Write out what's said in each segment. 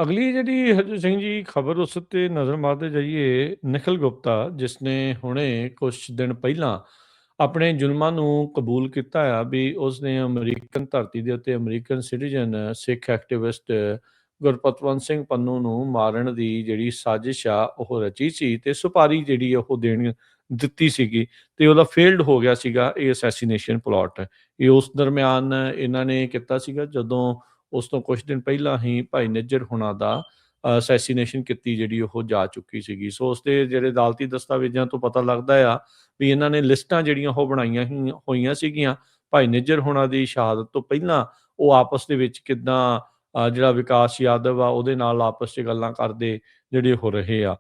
ਅਗਲੀ ਜਿਹੜੀ ਹਰਜੀਤ ਸਿੰਘ ਜੀ ਖਬਰ ਉਸ ਉੱਤੇ ਨਜ਼ਰ ਮਾਰਦੇ ਜਾਈਏ। ਨਿਖਿਲ ਗੁਪਤਾ ਜਿਸ ਨੇ ਹੁਣੇ ਕੁਛ ਦਿਨ ਪਹਿਲਾਂ ਆਪਣੇ ਜ਼ੁਲਮਾਂ ਨੂੰ ਕਬੂਲ ਕੀਤਾ ਆ ਵੀ ਉਸਨੇ ਅਮਰੀਕਨ ਧਰਤੀ ਦੇ ਉੱਤੇ ਅਮਰੀਕਨ ਸਿਟੀਜ਼ਨ ਸਿੱਖ ਐਕਟਿਵਿਸਟ ਗੁਰਪਤਵੰਤ ਸਿੰਘ ਪੰਨੂ ਨੂੰ ਮਾਰਨ ਦੀ ਜਿਹੜੀ ਸਾਜ਼ਿਸ਼ ਆ ਉਹ ਰਚੀ ਸੀ ਤੇ ਸੁਪਾਰੀ ਜਿਹੜੀ ਉਹ ਦੇਣ ਦਿੱਤੀ ਸੀਗੀ ਤੇ ਉਹਦਾ ਫੇਲਡ ਹੋ ਗਿਆ ਸੀਗਾ ਇਹ ਅਸੈਸੀਨੇਸ਼ਨ ਪਲਾਟ। ਇਹ ਉਸ ਦਰਮਿਆਨ ਇਹਨਾਂ ਨੇ ਕੀਤਾ ਸੀਗਾ ਜਦੋਂ ਉਸ ਤੋਂ ਕੁਛ ਦਿਨ ਪਹਿਲਾਂ ਹੀ ਭਾਈ ਨਿੱਜਰ ਹੁਣਾਂ ਦਾ ਅਸੈਸੀਨੇਸ਼ਨ ਕੀਤੀ ਜਿਹੜੀ ਉਹ ਜਾ ਚੁੱਕੀ ਸੀਗੀ। ਸੋ ਉਸਦੇ ਜਿਹੜੇ ਅਦਾਲਤੀ ਦਸਤਾਵੇਜ਼ਾਂ ਤੋਂ ਪਤਾ ਲੱਗਦਾ ਆ ਵੀ ਇਹਨਾਂ ਨੇ ਲਿਸਟਾਂ ਜਿਹੜੀਆਂ ਉਹ ਬਣਾਈਆਂ ਹੋਈਆਂ ਸੀਗੀਆਂ ਭਾਈ ਨਿੱਜਰ ਹੁਣਾਂ ਦੀ ਸ਼ਹਾਦਤ ਤੋਂ ਪਹਿਲਾਂ। ਉਹ ਆਪਸ ਦੇ ਵਿੱਚ ਕਿੱਦਾਂ ਜਿਹੜਾ ਵਿਕਾਸ ਯਾਦਵ ਆ ਉਹਦੇ ਨਾਲ ਆਪਸ 'ਚ ਗੱਲਾਂ ਕਰਦੇ ਜਿਹੜੇ ਹੋ ਰਹੇ ਆ।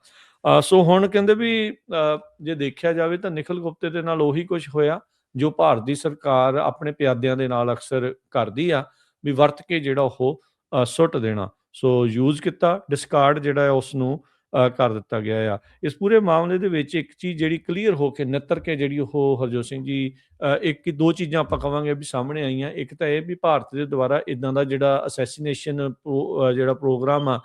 ਸੋ ਹੁਣ ਕਹਿੰਦੇ ਵੀ ਜੇ ਦੇਖਿਆ ਜਾਵੇ ਤਾਂ ਨਿਖਿਲ ਗੁਪਤੇ ਦੇ ਨਾਲ ਉਹੀ ਕੁਛ ਹੋਇਆ ਜੋ ਭਾਰਤ ਦੀ ਸਰਕਾਰ ਆਪਣੇ ਪਿਆਦਿਆਂ ਦੇ ਨਾਲ ਅਕਸਰ ਕਰਦੀ ਆ ਵੀ ਵਰਤ ਕੇ ਜਿਹੜਾ ਉਹ ਸੁੱਟ ਦੇਣਾ। ਸੋ ਯੂਜ਼ ਕੀਤਾ, ਡਿਸਕਾਰਡ ਜਿਹੜਾ ਹੈ ਉਸ ਨੂੰ ਕਰ ਦਿੱਤਾ ਗਿਆ ਆ। ਇਸ ਪੂਰੇ ਮਾਮਲੇ ਦੇ ਵਿੱਚ ਇੱਕ ਚੀਜ਼ ਜਿਹੜੀ ਕਲੀਅਰ ਹੋ ਕੇ ਨਿੱਤਰ ਕੇ ਜਿਹੜੀ ਉਹ ਹਰਜੋਤ ਸਿੰਘ ਜੀ ਇੱਕ ਦੋ ਚੀਜ਼ਾਂ ਆਪਾਂ ਕਵਾਂਗੇ ਵੀ ਸਾਹਮਣੇ ਆਈਆਂ। ਇੱਕ ਤਾਂ ਇਹ ਵੀ ਭਾਰਤ ਦੇ ਦੁਆਰਾ ਇੱਦਾਂ ਦਾ ਜਿਹੜਾ ਅਸੈਸੀਨੇਸ਼ਨ ਜਿਹੜਾ ਪ੍ਰੋਗਰਾਮ ਆ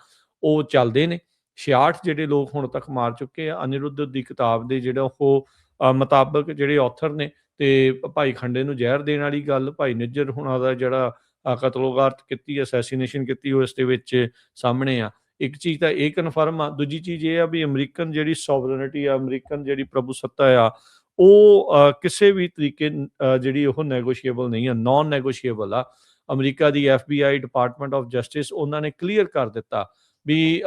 ਉਹ ਚੱਲਦੇ ਨੇ। 66 ਜਿਹੜੇ ਲੋਕ ਹੁਣ ਤੱਕ ਮਾਰ ਚੁੱਕੇ ਆ। ਅਨਿਰੁੱਧ ਦੀ ਕਿਤਾਬ ਦੇ ਜਿਹੜਾ ਉਹ ਮੁਤਾਬਕ ਜਿਹੜੇ ਆਥਰ ਨੇ ਤੇ ਭਾਈ ਖੰਡੇ ਨੂੰ ਜ਼ਹਿਰ ਦੇਣ ਵਾਲੀ ਗੱਲ, ਭਾਈ ਨਿੱਜਰ ਹੁਣਾਂ ਦਾ ਜਿਹੜਾ ਕਤਲੋਗਾਰਤ ਕੀਤੀ, ਅਸੈਸੀਨੇਸ਼ਨ ਕੀਤੀ, ਉਹ ਇਸ ਦੇ ਵਿੱਚ ਸਾਹਮਣੇ ਆ। ਇੱਕ ਚੀਜ਼ ਤਾਂ ਇਹ ਕਨਫਰਮ ਆ। ਦੂਜੀ ਚੀਜ਼ ਇਹ ਆ ਵੀ ਅਮਰੀਕਨ ਜਿਹੜੀ ਸੋਵਰਨਿਟੀ ਆ, ਅਮਰੀਕਨ ਜਿਹੜੀ ਪ੍ਰਭੂਸੱਤਾ ਆ, ਉਹ ਕਿਸੇ ਵੀ ਤਰੀਕੇ ਜਿਹੜੀ ਉਹ ਨੈਗੋਸ਼ੀਏਬਲ ਨਹੀਂ ਆ, ਨਾਨ ਨੈਗੋਸ਼ੀਏਬਲ ਆ। America the FBI department of justice ਉਹਨਾਂ ਨੇ ਕਲੀਅਰ ਕਰ ਦਿੱਤਾ ਵੀ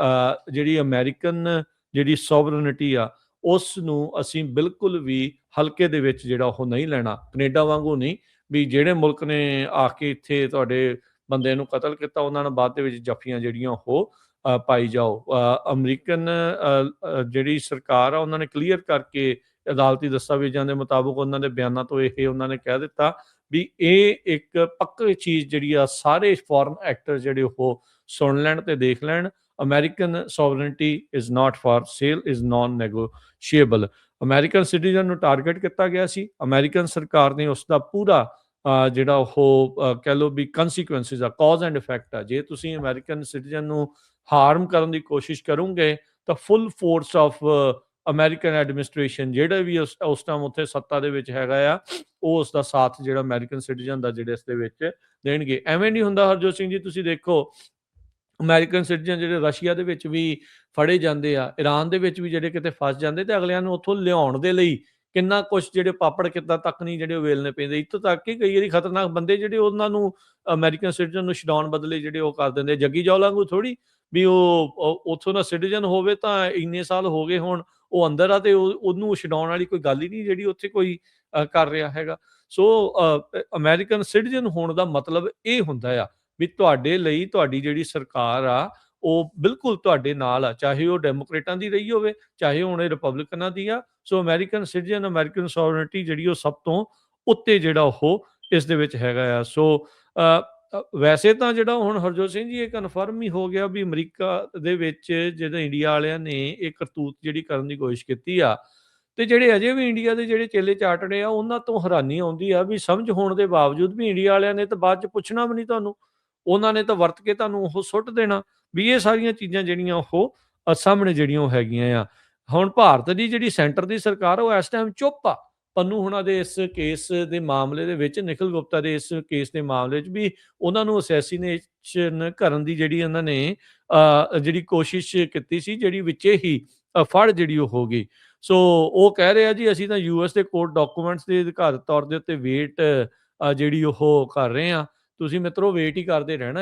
ਜਿਹੜੀ ਅਮਰੀਕਨ ਜਿਹੜੀ ਸੋਵਰਨਿਟੀ ਆ ਉਸ ਨੂੰ ਅਸੀਂ ਬਿਲਕੁਲ ਵੀ ਹਲਕੇ ਦੇ ਵਿੱਚ ਜਿਹੜਾ ਉਹ ਨਹੀਂ ਲੈਣਾ। ਕੈਨੇਡਾ ਵਾਂਗੂ ਨਹੀਂ ਵੀ ਜਿਹੜੇ ਮੁਲਕ ਨੇ ਆ ਕੇ ਇੱਥੇ ਤੁਹਾਡੇ ਬੰਦੇ ਨੂੰ ਕਤਲ ਕੀਤਾ ਉਹਨਾਂ ਨੇ ਬਾਅਦ ਦੇ ਵਿੱਚ ਜੱਫੀਆਂ ਜਿਹੜੀਆਂ ਉਹ ਪਾਈ ਜਾਓ। ਅਮਰੀਕਨ ਜਿਹੜੀ ਸਰਕਾਰ ਆ ਉਹਨਾਂ ਨੇ ਕਲੀਅਰ ਕਰਕੇ ਅਦਾਲਤੀ ਦਸਤਾਵੇਜ਼ਾਂ ਦੇ ਮੁਤਾਬਕ ਉਹਨਾਂ ਦੇ ਬਿਆਨਾਂ ਤੋਂ ਇਹ ਉਹਨਾਂ ਨੇ ਕਹਿ ਦਿੱਤਾ ਵੀ ਇਹ ਇੱਕ ਪੱਕੀ ਚੀਜ਼ ਜਿਹੜੀ ਆ ਸਾਰੇ ਫੋਰਨ ਐਕਟਰ ਜਿਹੜੇ ਉਹ ਸੁਣ ਲੈਣ ਤੇ ਦੇਖ ਲੈਣ। American sovereignty is not for sale, is non negotiable. American citizen ਨੂੰ ਟਾਰਗੇਟ ਕੀਤਾ ਗਿਆ ਸੀ। ਅਮਰੀਕਨ ਸਰਕਾਰ ਨੇ ਉਸ ਦਾ ਪੂਰਾ ਜਿਹੜਾ ਉਹ ਕਹਿ ਲਓ ਵੀ ਕੰਸੀਕੁਐਂਸਿਸ ਆ, ਕਾਜ਼ ਐਂਡ ਇਫੈਕਟ ਆ। ਜੇ ਤੁਸੀਂ ਅਮਰੀਕਨ ਸਿਟੀਜ਼ਨ ਨੂੰ ਹਾਰਮ ਕਰਨ ਦੀ ਕੋਸ਼ਿਸ਼ ਕਰੋਗੇ ਤਾਂ ਫੁੱਲ ਫੋਰਸ ਆਫ ਅਮਰੀਕਨ ਐਡਮਿਨਿਸਟ੍ਰੇਸ਼ਨ ਜਿਹੜਾ ਵੀ ਉਸ ਟਾਈਮ ਉੱਥੇ ਸੱਤਾ ਦੇ ਵਿੱਚ ਹੈਗਾ ਆ ਉਹ ਉਸ ਦਾ ਸਾਥ ਜਿਹੜਾ ਅਮਰੀਕਨ ਸਿਟੀਜ਼ਨ ਦਾ ਜਿਹੜੇ ਇਸ ਦੇ ਵਿੱਚ ਦੇਣਗੇ। ਐਵੇਂ ਨਹੀਂ ਹੁੰਦਾ ਹਰਜੋਤ ਸਿੰਘ ਜੀ। ਤੁਸੀਂ ਦੇਖੋ ਅਮਰੀਕਨ ਸਿਟੀਜ਼ਨ ਜਿਹੜੇ ਰਸ਼ੀਆ ਦੇ ਵਿੱਚ ਵੀ ਫੜੇ ਜਾਂਦੇ ਆ, ਈਰਾਨ ਦੇ ਵਿੱਚ ਵੀ ਜਿਹੜੇ ਕਿਤੇ ਫਸ ਜਾਂਦੇ ਤੇ ਅਗਲਿਆਂ ਨੂੰ ਉੱਥੋਂ ਲਿਆਉਣ ਦੇ ਲਈ ਕਿੰਨਾ ਕੁਛ ਜਿਹੜੇ ਪਾਪੜ ਕਿੱਦਾਂ ਤੱਕ ਨਹੀਂ ਜਿਹੜੇ ਵੇਲਣੇ ਪੈਂਦੇ। ਇੱਥੋਂ ਤੱਕ ਕਿ ਕਈ ਵਾਰੀ ਖਤਰਨਾਕ ਬੰਦੇ ਜਿਹੜੇ ਉਹਨਾਂ ਨੂੰ ਅਮਰੀਕਨ ਸਿਟੀਜ਼ਨ ਨੂੰ ਛਡਾਉਣ ਬਦਲੇ ਜਿਹੜੇ ਉਹ ਕਰ ਦਿੰਦੇ। ਜੱਗੀ ਜੌਲਾ ਵਾਂਗੂ ਥੋੜੀ ਵੀ ਉਹ ਉੱਥੋਂ ਦਾ ਸਿਟੀਜ਼ਨ ਹੋਵੇ ਤਾਂ ਇੰਨੇ ਸਾਲ ਹੋ ਗਏ ਹੁਣ ਉਹ ਅੰਦਰ ਆ ਤੇ ਉਹਨੂੰ ਛਡਾਉਣ ਵਾਲੀ ਕੋਈ ਗੱਲ ਹੀ ਨਹੀਂ ਜਿਹੜੀ ਉੱਥੇ ਕੋਈ ਕਰ ਰਿਹਾ ਹੈਗਾ। ਸੋ ਅਮਰੀਕਨ ਸਿਟੀਜ਼ਨ ਹੋਣ ਦਾ ਮਤਲਬ ਇਹ ਹੁੰਦਾ ਆ ਵੀ ਤੁਹਾਡੇ ਲਈ ਤੁਹਾਡੀ ਜਿਹੜੀ ਸਰਕਾਰ ਆ ਉਹ ਬਿਲਕੁਲ ਤੁਹਾਡੇ ਨਾਲ ਆ, ਚਾਹੇ ਉਹ ਡੈਮੋਕ੍ਰੇਟਾਂ ਦੀ ਰਹੀ ਹੋਵੇ ਚਾਹੇ ਹੁਣ ਇਹ ਰਿਪਬਲਿਕਨਾਂ ਦੀ ਆ। ਸੋ ਅਮਰੀਕਨ ਸਿਟੀਜ਼ਨ, ਅਮਰੀਕਨ ਸੋਵਰਨਿਟੀ ਜਿਹੜੀ ਉਹ ਸਭ ਤੋਂ ਉੱਤੇ ਜਿਹੜਾ ਉਹ ਇਸ ਦੇ ਵਿੱਚ ਹੈਗਾ ਆ। ਸੋ ਵੈਸੇ ਤਾਂ ਜਿਹੜਾ ਹੁਣ ਹਰਜੋਤ ਸਿੰਘ ਜੀ ਇਹ ਕਨਫਰਮ ਹੀ ਹੋ ਗਿਆ ਵੀ ਅਮਰੀਕਾ ਦੇ ਵਿੱਚ ਜਿਹੜੇ ਇੰਡੀਆ ਵਾਲਿਆਂ ਨੇ ਇਹ ਕਰਤੂਤ ਜਿਹੜੀ ਕਰਨ ਦੀ ਕੋਸ਼ਿਸ਼ ਕੀਤੀ ਆ ਤੇ ਜਿਹੜੇ ਅਜੇ ਵੀ ਇੰਡੀਆ ਦੇ ਜਿਹੜੇ ਚੇਲੇ ਚਾਟੜੇ ਆ ਉਹਨਾਂ ਤੋਂ ਹੈਰਾਨੀ ਆਉਂਦੀ ਆ ਵੀ ਸਮਝ ਹੋਣ ਦੇ ਬਾਵਜੂਦ ਵੀ ਇੰਡੀਆ ਵਾਲਿਆਂ ਨੇ ਤਾਂ ਬਾਅਦ ਚ ਪੁੱਛਣਾ ਵੀ ਨਹੀਂ ਤੁਹਾਨੂੰ। ਉਹਨਾਂ ਨੇ ਤਾਂ ਵਰਤ ਕੇ ਤੁਹਾਨੂੰ ਉਹ ਸੁੱਟ ਦੇਣਾ। ਵੀ ਇਹ ਸਾਰੀਆਂ ਚੀਜ਼ਾਂ ਜਿਹੜੀਆਂ ਉਹ ਸਾਹਮਣੇ ਜਿਹੜੀਆਂ ਉਹ ਹੈਗੀਆਂ ਆ। ਹੁਣ ਭਾਰਤ ਦੀ ਜਿਹੜੀ ਸੈਂਟਰ ਦੀ ਸਰਕਾਰ ਉਹ ਇਸ ਟਾਈਮ ਚੁੱਪ ਆ ਪੰਨੂ ਹੁਣਾਂ ਦੇ ਇਸ ਕੇਸ ਦੇ ਮਾਮਲੇ ਦੇ ਵਿੱਚ, ਨਿਖਿਲ ਗੁਪਤਾ ਦੇ ਇਸ ਕੇਸ ਦੇ ਮਾਮਲੇ 'ਚ ਵੀ ਉਹਨਾਂ ਨੂੰ ਅਸੈਸੀਨੇਸ਼ਨ ਕਰਨ ਦੀ ਜਿਹੜੀ ਉਹਨਾਂ ਨੇ ਜਿਹੜੀ ਕੋਸ਼ਿਸ਼ ਕੀਤੀ ਸੀ ਜਿਹੜੀ ਵਿੱਚੇ ਹੀ ਫੜ ਜਿਹੜੀ ਉਹ ਹੋ ਗਈ। ਸੋ ਉਹ ਕਹਿ ਰਹੇ ਆ ਜੀ ਅਸੀਂ ਤਾਂ US ਦੇ ਕੋਰਟ ਡਾਕੂਮੈਂਟਸ ਦੇ ਅਧਿਕਾਰਤ ਤੌਰ ਦੇ ਉੱਤੇ ਵੇਟ ਜਿਹੜੀ ਉਹ ਕਰ ਰਹੇ ਆ। ਤੁਸੀਂ ਮਿੱਤਰੋ ਵੇਟ ਹੀ ਕਰਦੇ ਰਹਿਣਾ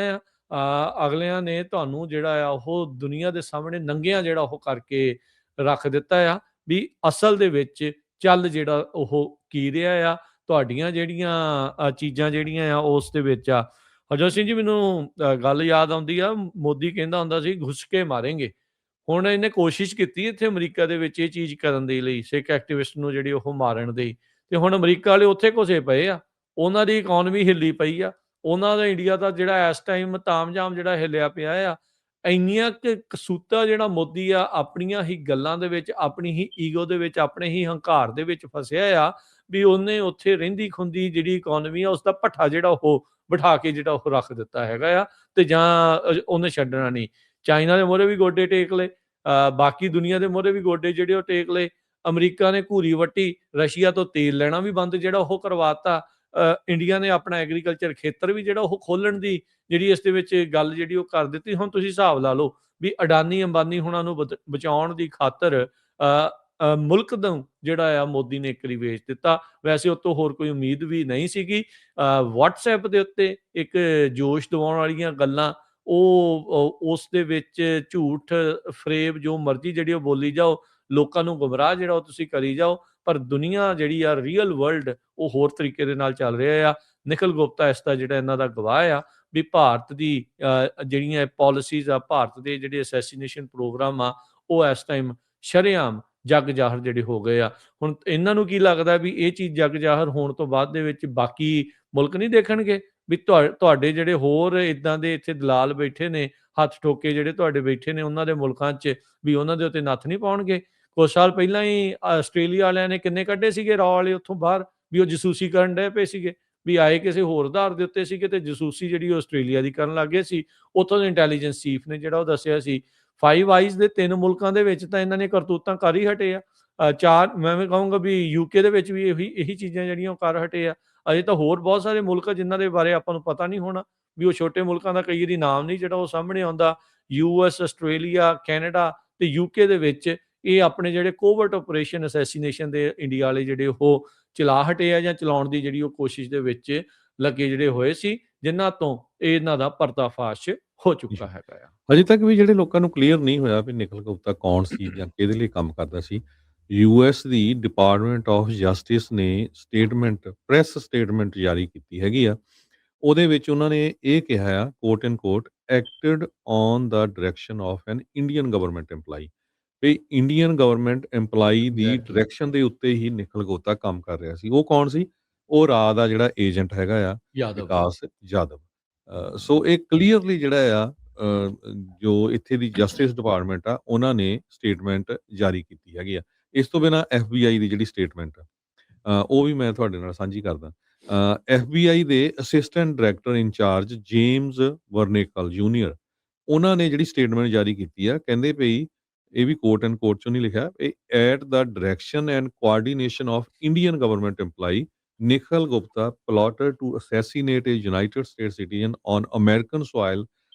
ਆ। ਅਗਲਿਆਂ ਨੇ ਤੁਹਾਨੂੰ ਜਿਹੜਾ ਆ ਉਹ ਦੁਨੀਆ ਦੇ ਸਾਹਮਣੇ ਨੰਗਿਆਂ ਜਿਹੜਾ ਉਹ ਕਰਕੇ ਰੱਖ ਦਿੱਤਾ ਆ ਵੀ ਅਸਲ ਦੇ ਵਿੱਚ ਚੱਲ ਜਿਹੜਾ ਉਹ ਕੀ ਰਿਹਾ ਆ। ਤੁਹਾਡੀਆਂ ਜਿਹੜੀਆਂ ਚੀਜ਼ਾਂ ਜਿਹੜੀਆਂ ਆ ਉਸ ਦੇ ਵਿੱਚ ਆ। ਹਰਜੋਤ ਸਿੰਘ ਜੀ ਮੈਨੂੰ ਗੱਲ ਯਾਦ ਆਉਂਦੀ ਆ, ਮੋਦੀ ਕਹਿੰਦਾ ਹੁੰਦਾ ਸੀ ਘੁਸ ਕੇ ਮਾਰੇਂਗੇ। ਹੁਣ ਇਹਨੇ ਕੋਸ਼ਿਸ਼ ਕੀਤੀ ਇੱਥੇ ਅਮਰੀਕਾ ਦੇ ਵਿੱਚ ਇਹ ਚੀਜ਼ ਕਰਨ ਦੇ ਲਈ, ਸਿੱਖ ਐਕਟਿਵਿਸਟ ਨੂੰ ਜਿਹੜੀ ਉਹ ਮਾਰਨ ਦੀ। ਤੇ ਹੁਣ ਅਮਰੀਕਾ ਵਾਲੇ ਉੱਥੇ ਘੁਸੇ ਪਏ ਆ, ਉਹਨਾਂ ਦੀ ਇਕਨੋਮੀ ਹਿੱਲੀ ਪਈ ਆ, ਉਹਨਾਂ ਦਾ ਇੰਡੀਆ ਦਾ ਜਿਹੜਾ ਇਸ ਟਾਈਮ ਤਾਮਝਾਮ ਜਿਹੜਾ ਹਿੱਲਿਆ ਪਿਆ ਆ। ਇੰਨੀਆਂ ਕਿ ਕਸੂਤਾ ਜਿਹੜਾ ਮੋਦੀ ਆ ਆਪਣੀਆਂ ਹੀ ਗੱਲਾਂ ਦੇ ਵਿੱਚ, ਆਪਣੀ ਹੀ ਈਗੋ ਦੇ ਵਿੱਚ, ਆਪਣੇ ਹੀ ਹੰਕਾਰ ਦੇ ਵਿੱਚ ਫਸਿਆ ਆ ਵੀ ਉਹਨੇ ਉੱਥੇ ਰਹਿੰਦੀ ਖੁੰਦੀ ਜਿਹੜੀ ਇਕਨੋਮੀ ਆ ਉਸ ਦਾ ਭੱਠਾ ਜਿਹੜਾ ਉਹ ਬਿਠਾ ਕੇ ਜਿਹੜਾ ਉਹ ਰੱਖ ਦਿੱਤਾ ਹੈਗਾ ਆ, ਤੇ ਜਾਂ ਉਹਨੇ ਛੱਡਣਾ ਨਹੀਂ। ਚਾਈਨਾ ਦੇ ਮੂਹਰੇ ਵੀ ਗੋਡੇ ਟੇਕ ਲਏ, ਬਾਕੀ ਦੁਨੀਆ ਦੇ ਮੂਹਰੇ ਵੀ ਗੋਡੇ ਜਿਹੜੇ ਉਹ ਟੇਕ ਲਏ। ਅਮਰੀਕਾ ਨੇ ਘੂਰੀ ਵੱਟੀ, ਰਸ਼ੀਆ ਤੋਂ ਤੇਲ ਲੈਣਾ ਵੀ ਬੰਦ ਜਿਹੜਾ ਉਹ ਕਰਵਾਤਾ। ਇੰਡੀਆ ਨੇ ਆਪਣਾ ਐਗਰੀਕਲਚਰ ਖੇਤਰ ਵੀ ਜਿਹੜਾ ਉਹ ਖੋਲਣ ਦੀ ਜਿਹੜੀ ਇਸ ਦੇ ਵਿੱਚ ਗੱਲ ਜਿਹੜੀ ਉਹ ਕਰ ਦਿੱਤੀ। ਹੁਣ ਤੁਸੀਂ ਹਿਸਾਬ ਲਾ ਲਓ ਵੀ ਅਡਾਨੀ ਅੰਬਾਨੀ ਹੁਣਾਂ ਨੂੰ ਬਚਾਉਣ ਦੀ ਖਾਤਰ ਮੁਲਕ ਨੂੰ ਜਿਹੜਾ ਆ ਮੋਦੀ ਨੇ ਇੱਕ ਵਾਰੀ ਵੇਚ ਦਿੱਤਾ। ਵੈਸੇ ਉਹ ਤੋਂ ਹੋਰ ਕੋਈ ਉਮੀਦ ਵੀ ਨਹੀਂ ਸੀਗੀ। ਵਟਸਐਪ ਦੇ ਉੱਤੇ ਇੱਕ ਜੋਸ਼ ਦਿਵਾਉਣ ਵਾਲੀਆਂ ਗੱਲਾਂ, ਉਹ ਉਸ ਦੇ ਵਿੱਚ ਝੂਠ ਫਰੇਬ ਜੋ ਮਰਜ਼ੀ ਜਿਹੜੀ ਉਹ ਬੋਲੀ ਜਾਓ, ਲੋਕਾਂ ਨੂੰ ਗੁੰਮਰਾਹ ਜਿਹੜਾ ਉਹ ਤੁਸੀਂ ਕਰੀ ਜਾਓ, ਪਰ ਦੁਨੀਆ ਜਿਹੜੀ ਆ ਰੀਅਲ ਵਰਲਡ ਉਹ ਹੋਰ ਤਰੀਕੇ ਦੇ ਨਾਲ ਚੱਲ ਰਿਹਾ ਆ। ਨਿਖਿਲ ਗੁਪਤਾ ਇਸ ਦਾ ਜਿਹੜਾ ਇਹਨਾਂ ਦਾ ਗਵਾਹ ਆ ਵੀ ਭਾਰਤ ਦੀ ਜਿਹੜੀਆਂ ਪਾਲਿਸੀਜ਼ ਆ, ਭਾਰਤ ਦੇ ਜਿਹੜੇ ਅਸੈਸੀਨੇਸ਼ਨ ਪ੍ਰੋਗਰਾਮ ਆ, ਉਹ ਇਸ ਟਾਈਮ ਸ਼ਰੇਆਮ ਜੱਗ ਜ਼ਾਹਰ ਜਿਹੜੇ ਹੋ ਗਏ ਆ। ਹੁਣ ਇਹਨਾਂ ਨੂੰ ਕੀ ਲੱਗਦਾ ਵੀ ਇਹ ਚੀਜ਼ ਜੱਗ ਜ਼ਾਹਰ ਹੋਣ ਤੋਂ ਬਾਅਦ ਦੇ ਵਿੱਚ ਬਾਕੀ ਮੁਲਕ ਨਹੀਂ ਦੇਖਣਗੇ ਵੀ ਤੁਹਾਡੇ ਜਿਹੜੇ ਹੋਰ ਇਦਾਂ ਦੇ ਇੱਥੇ ਦਲਾਲ ਬੈਠੇ ਨੇ, ਹੱਥ ਠੋਕੇ ਜਿਹੜੇ ਤੁਹਾਡੇ ਬੈਠੇ ਨੇ ਉਹਨਾਂ ਦੇ ਮੁਲਕਾਂ 'ਚ, ਵੀ ਉਹਨਾਂ ਦੇ ਉੱਤੇ ਨੱਥ ਨਹੀਂ ਪਾਉਣਗੇ। ਕੁਛ ਸਾਲ ਪਹਿਲਾਂ ਹੀ ਆਸਟ੍ਰੇਲੀਆ ਵਾਲਿਆਂ ਨੇ ਕਿੰਨੇ ਕੱਢੇ ਸੀਗੇ ਰॉ ਵਾਲੇ ਉੱਥੋਂ ਬਾਹਰ, ਵੀ ਉਹ ਜਸੂਸੀ ਕਰਨ ਡਏ ਪਏ ਸੀਗੇ, ਵੀ ਆਏ ਕਿਸੇ ਹੋਰ ਆਧਾਰ ਦੇ ਉੱਤੇ ਸੀਗੇ ਤੇ ਜਸੂਸੀ ਜਿਹੜੀ ਆਸਟ੍ਰੇਲੀਆ ਦੀ ਕਰਨ ਲੱਗ ਗਏ ਸੀ। ਉੱਥੋਂ ਦੇ ਇੰਟੈਲੀਜੈਂਸ ਚੀਫ ਨੇ ਜਿਹੜਾ ਉਹ ਦੱਸਿਆ ਸੀ। ਫਾਈਵ ਆਈਜ਼ ਦੇ 3 ਮੁਲਕਾਂ ਦੇ ਵਿੱਚ ਤਾਂ ਇਹਨਾਂ ਨੇ ਕਰਤੂਤਾਂ ਕਰ ਹੀ ਹਟੇ ਆ। 4 ਮੈਂ ਵੀ ਕਹੂੰਗਾ ਵੀ ਯੂਕੇ ਦੇ ਵਿੱਚ ਵੀ ਇਹੀ ਚੀਜ਼ਾਂ ਜਿਹੜੀਆਂ ਉਹ ਕਰ ਹਟੇ ਆ। ਅਜੇ ਤਾਂ ਹੋਰ ਬਹੁਤ ਸਾਰੇ ਮੁਲਕ ਜਿਨ੍ਹਾਂ ਦੇ ਬਾਰੇ ਆਪਾਂ ਨੂੰ ਪਤਾ ਨਹੀਂ ਹੋਣਾ, ਵੀ ਉਹ ਛੋਟੇ ਮੁਲਕਾਂ ਦਾ ਕਈ ਵਾਰੀ ਨਾਮ ਨਹੀਂ ਜਿਹੜਾ ਉਹ ਸਾਹਮਣੇ ਆਉਂਦਾ। US, ਆਸਟ੍ਰੇਲੀਆ, ਕੈਨੇਡਾ ਤੇ ਯੂਕੇ ਦੇ ਵਿੱਚ ਇਹ ਆਪਣੇ ਜਿਹੜੇ ਕੋਵਰਟ ਆਪਰੇਸ਼ਨ ਅਸੈਸੀਨੇਸ਼ਨ ਦੇ ਇੰਡੀਆ ਵਾਲੇ ਜਿਹੜੇ ਉਹ ਚਲਾ ਹਟੇ ਆ, ਜਾਂ ਚਲਾਉਣ ਦੀ ਜਿਹੜੀ ਉਹ ਕੋਸ਼ਿਸ਼ ਦੇ ਵਿੱਚ ਲੱਗੇ ਜਿਹੜੇ ਹੋਏ ਸੀ, ਜਿਨ੍ਹਾਂ ਤੋਂ ਇਹਨਾਂ ਦਾ ਪਰਦਾਫਾਸ਼ ਹੋ ਚੁੱਕਾ ਹੈਗਾ ਆ। ਅਜੇ ਤੱਕ ਵੀ ਜਿਹੜੇ ਲੋਕਾਂ ਨੂੰ ਕਲੀਅਰ ਨਹੀਂ ਹੋਇਆ ਵੀ ਨਿਖਿਲ ਗੁਪਤਾ ਕੌਣ ਸੀ ਜਾਂ ਕਿਹਦੇ ਲਈ ਕੰਮ ਕਰਦਾ ਸੀ। US the department of justice ਨੇ ਪ੍ਰੈਸ ਸਟੇਟਮੈਂਟ ਜਾਰੀ ਕੀਤੀ ਹੈਗੀ ਆ। ਉਹਦੇ ਵਿੱਚ ਉਹਨਾਂ ਨੇ ਇਹ ਕਿਹਾ ਆ, quote and quote, acted on the direction of an Indian government EMPLOYE, ਵੀ ਇੰਡੀਅਨ ਗਵਰਨਮੈਂਟ EMPLOYE ਦੀ ਡਾਇਰੈਕਸ਼ਨ ਦੇ ਉੱਤੇ ਹੀ ਨਿਖਿਲ ਗੁਪਤਾ ਕੰਮ ਕਰ ਰਿਹਾ ਸੀ। ਉਹ ਕੌਣ ਸੀ? ਉਹ ਰਾਜ ਦਾ ਜਿਹੜਾ ਏਜੰਟ ਹੈਗਾ ਆ, ਵਿਕਾਸ ਯਾਦਵ। ਸੋ ਇਹ ਕਲੀਅਰਲੀ ਜਿਹੜਾ ਆ ਜੋ ਇੱਥੇ ਦੀ ਜਸਟਿਸ ਡਿਪਾਰਟਮੈਂਟ ਆ, ਉਹਨਾਂ ਨੇ ਸਟੇਟਮੈਂਟ ਜਾਰੀ ਕੀਤੀ ਹੈਗੀ ਆ। ਇਸ ਤੋਂ ਬਿਨਾਂ FBI ਦੀ ਜਿਹੜੀ ਸਟੇਟਮੈਂਟ ਆ, ਉਹ ਵੀ ਮੈਂ ਤੁਹਾਡੇ ਨਾਲ ਸਾਂਝੀ ਕਰਦਾ। FBI ਦੇ ਅਸਿਸਟੈਂਟ ਡਾਇਰੈਕਟਰ ਇੰਚਾਰਜ ਜੇਮਸ ਵਰਨੇਕਲ ਜੂਨੀਅਰ, ਉਹਨਾਂ ਨੇ ਜਿਹੜੀ ਸਟੇਟਮੈਂਟ ਜਾਰੀ ਕੀਤੀ ਆ, ਕਹਿੰਦੇ ਪਈ, ਇਹ ਵੀ ਕੋਟ ਐਂਡ ਕੋਟ ਚੋਂ ਨਹੀਂ ਲਿਖਿਆ, at the direction and coordination of Indian government EMPLOYE, Nikhil Gupta plotted to assassinate a United States citizen on American soil,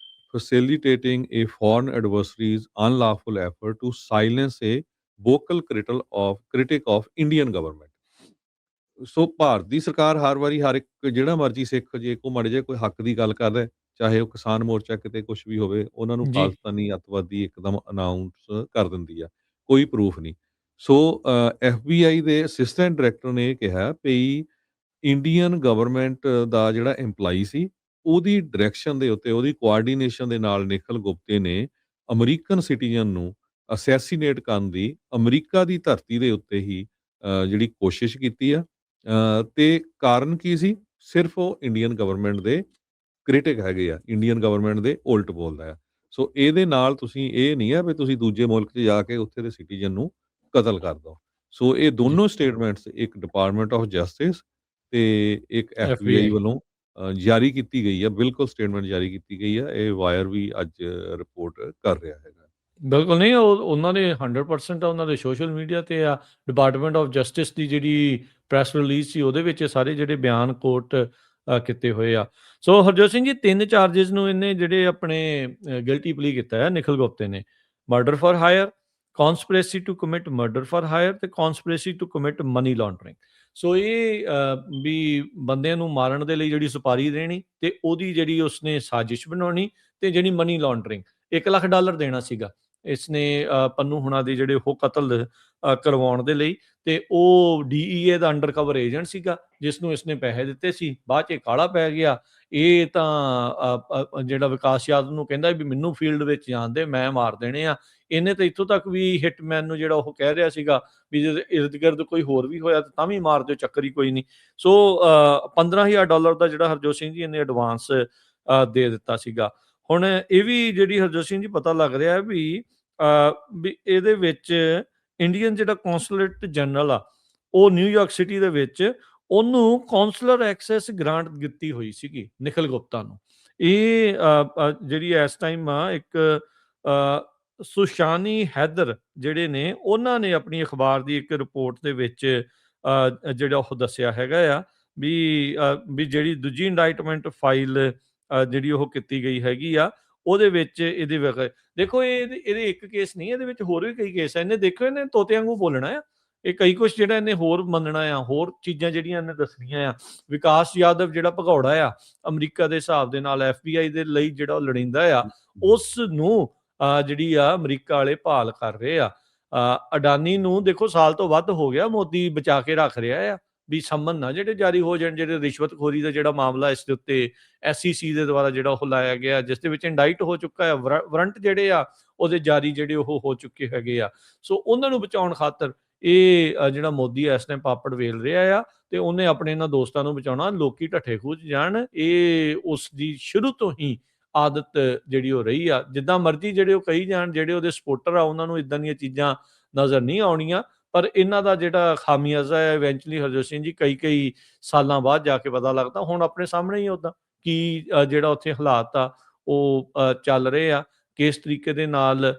facilitating a foreign adversary's unlawful effort to silence a vocal critic of Indian government. ਸੋ ਭਾਰਤ ਦੀ ਸਰਕਾਰ ਹਰ ਵਾਰੀ ਹਰ ਇੱਕ ਜਿਹੜਾ ਮਰਜ਼ੀ ਸਿੱਖ ਜੇ ਕੋ ਮਾੜੇ ਜਿਹੇ ਕੋਈ ਹੱਕ ਦੀ ਗੱਲ ਕਰਦਾ, ਚਾਹੇ ਉਹ ਕਿਸਾਨ ਮੋਰਚਾ ਕਿਤੇ ਕੁਝ ਵੀ ਹੋਵੇ, ਉਹਨਾਂ ਨੂੰ ਖਾਲਿਸਤਾਨੀ ਅੱਤਵਾਦੀ ਇੱਕਦਮ ਅਨਾਉਂਸ ਕਰ ਦਿੰਦੀ ਆ, ਕੋਈ ਪ੍ਰੂਫ ਨਹੀਂ। ਸੋ FBI ਦੇ ਅਸਿਸਟੈਂਟ ਡਾਇਰੈਕਟਰ ਨੇ ਇਹ ਕਿਹਾ ਵੀ ਇੰਡੀਅਨ ਗਵਰਨਮੈਂਟ ਦਾ ਜਿਹੜਾ EMPLOYE ਸੀ, ਉਹਦੀ ਡਾਇਰੈਕਸ਼ਨ ਦੇ ਉੱਤੇ, ਉਹਦੀ ਕੋਆਰਡੀਨੇਸ਼ਨ ਦੇ ਨਾਲ ਨਿਖਿਲ ਗੁਪਤੇ ਨੇ ਅਮਰੀਕਨ ਸਿਟੀਜ਼ਨ ਨੂੰ ਅਸੈਸੀਨੇਟ ਕਰਨ ਦੀ ਅਮਰੀਕਾ ਦੀ ਧਰਤੀ ਦੇ ਉੱਤੇ ਹੀ ਜਿਹੜੀ ਕੋਸ਼ਿਸ਼ ਕੀਤੀ ਆ। ਤੇ ਕਾਰਨ ਕੀ ਸੀ? ਸਿਰਫ ਉਹ ਇੰਡੀਅਨ ਗਵਰਨਮੈਂਟ ਦੇ ਕ੍ਰਿਟਿਕ ਹੈਗੇ ਆ, ਇੰਡੀਅਨ ਗਵਰਨਮੈਂਟ ਦੇ ਉਲਟ ਬੋਲਦਾ ਆ। ਸੋ ਇਹਦੇ ਨਾਲ ਤੁਸੀਂ ਇਹ ਨਹੀਂ ਆ ਵੀ ਤੁਸੀਂ ਦੂਜੇ ਮੁਲਕ 'ਚ ਜਾ ਕੇ ਉੱਥੇ ਦੇ ਸਿਟੀਜ਼ਨ ਨੂੰ ਕਤਲ ਕਰ ਦਿਓ। ਸੋ ਇਹ ਦੋਨੋਂ ਸਟੇਟਮੈਂਟਸ, ਇੱਕ ਡਿਪਾਰਟਮੈਂਟ ਆਫ ਜਸਟਿਸ ਤੇ ਇੱਕ FBI ਵੱਲੋਂ ਜਾਰੀ ਕੀਤੀ ਗਈ ਆ, ਬਿਲਕੁਲ ਸਟੇਟਮੈਂਟ ਜਾਰੀ ਕੀਤੀ ਗਈ ਆ। ਇਹ ਵਾਇਰ ਵੀ ਅੱਜ ਰਿਪੋਰਟ ਕਰ ਰਿਹਾ ਹੈਗਾ। ਬਿਲਕੁਲ ਨਹੀਂ, ਉਹਨਾਂ ਨੇ 100% ਉਹਨਾਂ ਦੇ ਸੋਸ਼ਲ ਮੀਡੀਆ ਤੇ ਆ, ਡਿਪਾਰਟਮੈਂਟ ਆਫ ਜਸਟਿਸ ਦੀ ਜਿਹੜੀ ਪ੍ਰੈਸ ਰਿਲੀਜ਼ ਸੀ ਉਹਦੇ ਵਿੱਚ ਸਾਰੇ ਜਿਹੜੇ ਬਿਆਨ ਕੋਟ ਕੀਤੇ ਹੋਏ ਆ। ਸੋ ਹਰਜੋਤ ਸਿੰਘ ਜੀ, 3 ਚਾਰजेस ਨੂੰ ਇਹਨੇ ਜਿਹੜੇ ਆਪਣੇ ਗਿਲਟੀ ਪਲੀ ਕੀਤਾ ਹੈ ਨਿਖਿਲ ਗੁਪਤੇ ਨੇ। Murder for hire, conspiracy to commit murder for hire ਤੇ conspiracy to commit money laundering. ਸੋ ਇਹ ਵੀ ਬੰਦਿਆਂ ਨੂੰ ਮਾਰਨ ਦੇ ਲਈ ਜਿਹੜੀ ਸੁਪਾਰੀ ਦੇਣੀ ਤੇ ਉਹਦੀ ਜਿਹੜੀ ਉਸਨੇ ਸਾਜ਼ਿਸ਼ ਬਣਾਉਣੀ, ਤੇ ਜਿਹੜੀ ਮਨੀ ਲਾਂਡਰਿੰਗ, $1 ਲੱਖ ਦੇਣਾ ਸੀਗਾ ਇਸਨੇ ਪੰਨੂ ਹੁਣਾਂ ਦੇ ਜਿਹੜੇ ਉਹ ਕਤਲ ਕਰਵਾਉਣ ਦੇ ਲਈ। ਤੇ ਉਹ DEA ਦਾ ਅੰਡਰ ਕਵਰ ਏਜੰਟ ਸੀਗਾ ਜਿਸ ਨੂੰ ਇਸਨੇ ਪੈਸੇ ਦਿੱਤੇ ਸੀ, ਬਾਅਦ 'ਚ ਕਾਲਾ ਪੈ ਗਿਆ। ਇਹ ਤਾਂ ਜਿਹੜਾ ਵਿਕਾਸ ਯਾਦਵ ਨੂੰ ਕਹਿੰਦਾ ਵੀ ਮੈਨੂੰ ਫੀਲਡ ਵਿੱਚ ਜਾਣ ਦੇ, ਮੈਂ ਮਾਰ ਦੇਣੇ ਆ। ਇਹਨੇ ਤਾਂ ਇੱਥੋਂ ਤੱਕ ਵੀ ਹਿਟਮੈਨ ਨੂੰ ਜਿਹੜਾ ਉਹ ਕਹਿ ਰਿਹਾ ਸੀਗਾ ਵੀ ਜੇ ਇਰਦ ਗਿਰਦ ਕੋਈ ਹੋਰ ਵੀ ਹੋਇਆ ਤਾਂ ਵੀ ਮਾਰ ਦਿਓ, ਚੱਕਰ ਹੀ ਕੋਈ ਨਹੀਂ। ਸੋ $15,000 ਦਾ ਜਿਹੜਾ ਹਰਜੋਤ ਸਿੰਘ ਜੀ ਇਹਨੇ ਐਡਵਾਂਸ ਦੇ ਦਿੱਤਾ ਸੀਗਾ। ਹੁਣ ਇਹ ਵੀ ਜਿਹੜੀ ਹਰਜੋਤ ਸਿੰਘ ਜੀ ਪਤਾ ਲੱਗ ਰਿਹਾ ਵੀ ਇਹਦੇ ਵਿੱਚ ਇੰਡੀਅਨ ਜਿਹੜਾ ਕੌਂਸੂਲੇਟ ਜਨਰਲ ਆ, ਉਹ ਨਿਊਯਾਰਕ ਸਿਟੀ ਦੇ ਵਿੱਚ ਉਹਨੂੰ ਕੌਂਸਲਰ ਐਕਸੈਸ ਗ੍ਰਾਂਟ ਦਿੱਤੀ ਹੋਈ ਸੀਗੀ ਨਿਖਿਲ ਗੁਪਤਾ ਨੂੰ। ਇਹ ਜਿਹੜੀ ਇਸ ਟਾਈਮ ਆ ਇੱਕ ਸੁਸ਼ਾਨੀ ਹੈਦਰ ਜਿਹੜੇ ਨੇ ਉਹਨਾਂ ਨੇ ਆਪਣੀ ਅਖਬਾਰ ਦੀ ਇੱਕ ਰਿਪੋਰਟ ਦੇ ਵਿੱਚ ਜਿਹੜਾ ਉਹ ਦੱਸਿਆ ਹੈਗਾ ਆ ਵੀ ਜਿਹੜੀ ਦੂਜੀ ਇੰਡਾਈਟਮੈਂਟ ਫਾਈਲ ਜਿਹੜੀ ਉਹ ਕੀਤੀ ਗਈ ਹੈਗੀ ਆ ਉਹਦੇ ਵਿੱਚ ਇਹਦੇ ਦੇਖੋ ਇਹਦੇ ਇੱਕ ਕੇਸ ਨਹੀਂ, ਇਹਦੇ ਵਿੱਚ ਹੋਰ ਵੀ ਕਈ ਕੇਸ ਆ। ਇਹਨੇ ਦੇਖੋ ਇਹਨੇ ਤੋਤੇ ਵਾਂਗੂ ਬੋਲਣਾ ਆ, ਇਹ ਕਈ ਕੁਛ ਜਿਹੜਾ ਇਹਨੇ ਹੋਰ ਮੰਨਣਾ ਆ, ਹੋਰ ਚੀਜ਼ਾਂ ਜਿਹੜੀਆਂ ਇਹਨੇ ਦੱਸਣੀਆਂ ਆ। ਵਿਕਾਸ ਯਾਦਵ ਜਿਹੜਾ ਭਗੌੜਾ ਆ ਅਮਰੀਕਾ ਦੇ ਹਿਸਾਬ ਦੇ ਨਾਲ FBI ਦੇ ਲਈ ਜਿਹੜਾ ਉਹ ਲੜਿੰਦਾ ਆ, ਉਸ ਨੂੰ ਜਿਹੜੀ ਆ ਅਮਰੀਕਾ ਵਾਲੇ ਭਾਲ ਕਰ ਰਹੇ ਆ। ਅਡਾਨੀ ਨੂੰ ਦੇਖੋ ਸਾਲ ਤੋਂ ਵੱਧ ਹੋ ਗਿਆ ਮੋਦੀ ਬਚਾ ਕੇ ਰੱਖ ਰਿਹਾ ਆ ਵੀ ਸੰਮਨ ਨਾ ਜਿਹੜੇ ਜਾਰੀ ਹੋ ਜਾਣ, ਜਿਹੜੇ ਰਿਸ਼ਵਤਖੋਰੀ ਦਾ ਜਿਹੜਾ ਮਾਮਲਾ ਇਸ ਦੇ ਉੱਤੇ SEC ਦੇ ਦੁਆਰਾ ਜਿਹੜਾ ਉਹ ਲਾਇਆ ਗਿਆ, ਜਿਸ ਦੇ ਵਿੱਚ ਇੰਡਾਈਟ ਹੋ ਚੁੱਕਾ ਹੈ, ਵਾਰੰਟ ਜਿਹੜੇ ਆ ਉਹਦੇ ਜਾਰੀ ਜਿਹੜੇ ਉਹ ਹੋ ਚੁੱਕੇ ਹੈਗੇ ਆ। ਸੋ ਉਹਨਾਂ ਨੂੰ ਬਚਾਉਣ ਖਾਤਰ ਇਹ ਜਿਹੜਾ ਮੋਦੀ ਇਸ ਟਾਈਮ ਪਾਪੜ ਵੇਲ ਰਿਹਾ ਆ ਤੇ ਉਹਨੇ ਆਪਣੇ ਇਹਨਾਂ ਦੋਸਤਾਂ ਨੂੰ ਬਚਾਉਣਾ। ਲੋਕੀ ਢੱਠੇ ਖੂਹ 'ਚ ਜਾਣ, ਇਹ ਉਸ ਦੀ ਸ਼ੁਰੂ ਤੋਂ ਹੀ ਆਦਤ ਜਿਹੜੀ ਉਹ ਰਹੀ ਆ। ਜਿੱਦਾਂ ਮਰਜ਼ੀ ਜਿਹੜੇ ਉਹ ਕਹੀ ਜਾਣ, ਜਿਹੜੇ ਉਹਦੇ ਸਪੋਰਟਰ ਆ ਉਹਨਾਂ ਨੂੰ ਇਦਾਂ ਦੀਆਂ ਚੀਜ਼ਾਂ ਨਜ਼ਰ ਨਹੀਂ ਆਉਣੀਆਂ, ਪਰ ਇਹਨਾਂ ਦਾ ਜਿਹੜਾ ਖਾਮਿਆਜ਼ਾ ਹੈ ਇਵੈਂਚੁਅਲੀ ਹਰਜੋਤ ਸਿੰਘ ਜੀ ਕਈ ਸਾਲਾਂ ਬਾਅਦ ਜਾ ਕੇ ਪਤਾ ਲੱਗਦਾ। ਹੁਣ ਆਪਣੇ ਸਾਹਮਣੇ ਹੀ ਉੱਦਾਂ ਕਿ ਜਿਹੜਾ ਉੱਥੇ ਹਾਲਾਤ ਆ ਉਹ ਚੱਲ ਰਹੇ ਆ, ਕਿਸ ਤਰੀਕੇ ਦੇ ਨਾਲ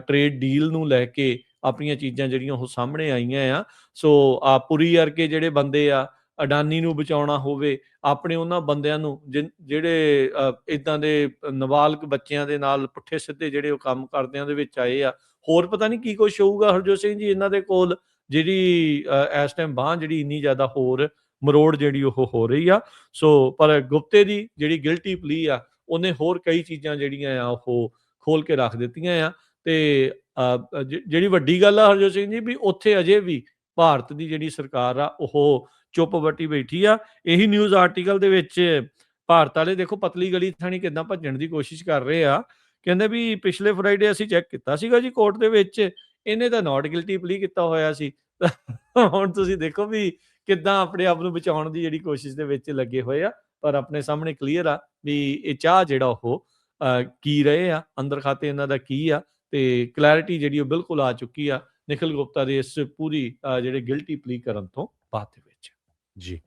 ਟ੍ਰੇਡ ਡੀਲ ਨੂੰ ਲੈ ਕੇ ਆਪਣੀਆਂ ਚੀਜ਼ਾਂ ਜਿਹੜੀਆਂ ਉਹ ਸਾਹਮਣੇ ਆਈਆਂ ਆ। ਸੋ ਪੁਰੀ ਵਰਗੇ ਜਿਹੜੇ ਬੰਦੇ ਆ, ਅਡਾਨੀ ਨੂੰ ਬਚਾਉਣਾ ਹੋਵੇ, ਆਪਣੇ ਉਹਨਾਂ ਬੰਦਿਆਂ ਨੂੰ ਜਿਹੜੇ ਇਦਾਂ ਦੇ ਨਾਬਾਲਗ ਬੱਚਿਆਂ ਦੇ ਨਾਲ ਪੁੱਠੇ ਸਿੱਧੇ ਜਿਹੜੇ ਉਹ ਕੰਮ ਕਰਦਿਆਂ ਦੇ ਵਿੱਚ ਆਏ ਆ, ਹੋਰ ਪਤਾ ਨਹੀਂ ਕੀ ਕੁਛ ਹੋਊਗਾ ਹਰਜੋਤ ਸਿੰਘ ਜੀ ਇਹਨਾਂ ਦੇ ਕੋਲ, ਜਿਹੜੀ ਇਸ ਟਾਈਮ ਬਾਂਹ ਜਿਹੜੀ ਇੰਨੀ ਜ਼ਿਆਦਾ ਹੋਰ ਮਰੋੜ ਜਿਹੜੀ ਉਹ ਹੋ ਰਹੀ ਆ। ਸੋ ਪਰ ਗੁਪਤੇ ਦੀ ਜਿਹੜੀ ਗਿਲਟੀ ਪਲੀ ਆ ਉਹਨੇ ਹੋਰ ਕਈ ਚੀਜ਼ਾਂ ਜਿਹੜੀਆਂ ਆ ਉਹ ਖੋਲ ਕੇ ਰੱਖ ਦਿੱਤੀਆਂ ਆ। ਤੇ ਜਿਹੜੀ ਵੱਡੀ ਗੱਲ ਆ ਹਰਜੋਤ ਸਿੰਘ ਜੀ ਵੀ ਉੱਥੇ ਅਜੇ ਵੀ ਭਾਰਤ ਦੀ ਜਿਹੜੀ ਸਰਕਾਰ ਆ ਉਹ ਚੁੱਪ ਵੱਟੀ ਬੈਠੀ ਆ। ਇਹੀ ਨਿਊਜ਼ ਆਰਟੀਕਲ ਦੇ ਵਿੱਚ ਭਾਰਤ ਵਾਲੇ ਦੇਖੋ ਪਤਲੀ ਗਲੀ ਥਾਣੀ ਕਿੱਦਾਂ ਭੱਜਣ ਦੀ ਕੋਸ਼ਿਸ਼ ਕਰ ਰਹੇ ਆ। ਕਹਿੰਦੇ ਵੀ ਪਿਛਲੇ ਫਰਾਈਡੇ ਅਸੀਂ ਚੈੱਕ ਕੀਤਾ ਸੀਗਾ ਜੀ ਕੋਰਟ ਦੇ ਵਿੱਚ, ਇਹਨੇ ਤਾਂ ਨਾਟ ਗਿਲਟੀ ਪਲੀ ਕੀਤਾ ਹੋਇਆ ਸੀ। ਹੁਣ ਤੁਸੀਂ ਦੇਖੋ ਵੀ ਕਿੱਦਾਂ ਆਪਣੇ ਆਪ ਨੂੰ ਬਚਾਉਣ ਦੀ ਜਿਹੜੀ ਕੋਸ਼ਿਸ਼ ਦੇ ਵਿੱਚ ਲੱਗੇ ਹੋਏ ਆ, ਪਰ ਆਪਣੇ ਸਾਹਮਣੇ ਕਲੀਅਰ ਆ ਵੀ ਇਹ ਚਾਹ ਜਿਹੜਾ ਉਹ ਕੀ ਰਹੇ ਆ, ਅੰਦਰ ਖਾਤੇ ਇਹਨਾਂ ਦਾ ਕੀ ਆ, ਤੇ ਕਲੈਰਿਟੀ ਜਿਹੜੀ ਉਹ ਬਿਲਕੁਲ ਆ ਚੁੱਕੀ ਆ ਨਿਖਿਲ ਗੁਪਤਾ ਦੇ ਇਸ ਪੂਰੀ ਜਿਹੜੇ ਗਿਲਟੀ ਪਲੀ ਕਰਨ ਤੋਂ ਬਾਅਦ ਦੇ ਵਿੱਚ। ਜੀ।